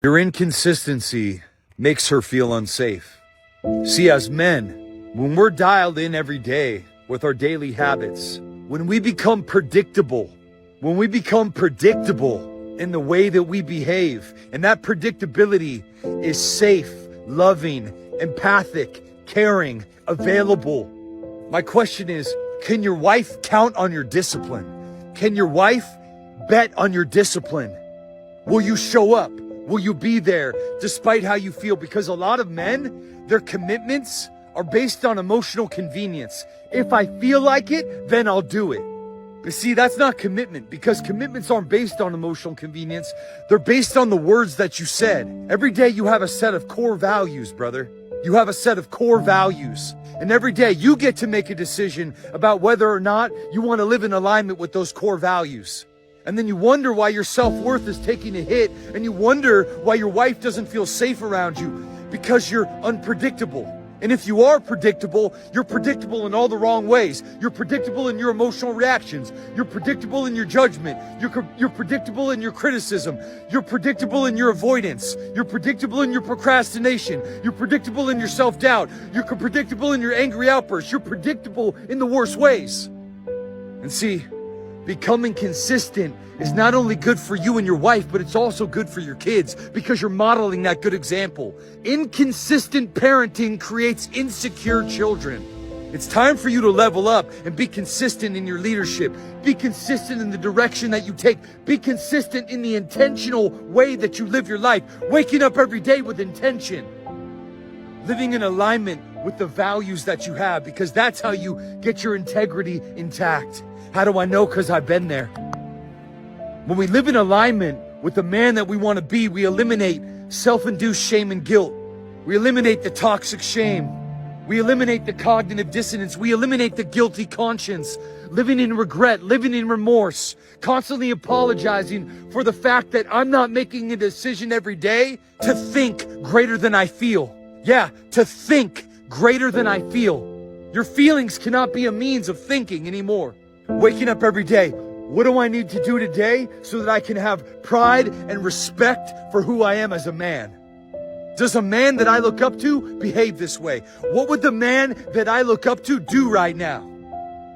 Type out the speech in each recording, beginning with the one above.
Your inconsistency makes her feel unsafe. See, as men, when we're dialed in every day with our daily habits, when we become predictable in the way that we behave, and that predictability is safe, loving, empathic, caring, available. My question is, can your wife count on your discipline? Can your wife bet on your discipline? Will you show up? Will you be there despite how you feel? Because a lot of men, their commitments are based on emotional convenience. If I feel like it, then I'll do it. But see, that's not commitment, because commitments aren't based on emotional convenience. They're based on the words that you said. Every day you have a set of core values, brother. You have a set of core values. And every day you get to make a decision about whether or not you want to live in alignment with those core values. And then you wonder why your self-worth is taking a hit, and you wonder why your wife doesn't feel safe around you, because you're unpredictable. And if you are predictable, you're predictable in all the wrong ways. You're predictable in your emotional reactions. You're predictable in your judgment. You're predictable in your criticism. You're predictable in your avoidance. You're predictable in your procrastination. You're predictable in your self-doubt. You're predictable in your angry outbursts. You're predictable in the worst ways. And see, becoming consistent is not only good for you and your wife, but it's also good for your kids, because you're modeling that good example. Inconsistent parenting creates insecure children. It's time for you to level up and be consistent in your leadership. Be consistent in the direction that you take. Be consistent in the intentional way that you live your life. Waking up every day with intention. Living in alignment with the values that you have, because that's how you get your integrity intact. How do I know? Because I've been there. When we live in alignment with the man that we want to be, we eliminate self-induced shame and guilt. We eliminate the toxic shame. We eliminate the cognitive dissonance. We eliminate the guilty conscience, living in regret, living in remorse, constantly apologizing for the fact that I'm not making a decision every day to think greater than I feel. Yeah, to think greater than I feel. Your feelings cannot be a means of thinking anymore. Waking up every day, what do I need to do today so that I can have pride and respect for who I am as a man? Does a man that I look up to behave this way? What would the man that I look up to do right now?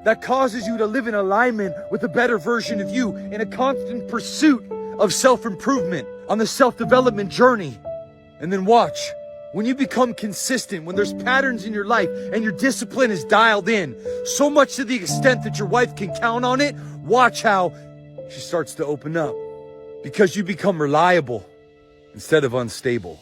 That causes you to live in alignment with a better version of you, in a constant pursuit of self-improvement on the self-development journey. And then watch. When you become consistent, when there's patterns in your life and your discipline is dialed in, so much to the extent that your wife can count on it, watch how she starts to open up, because you become reliable instead of unstable.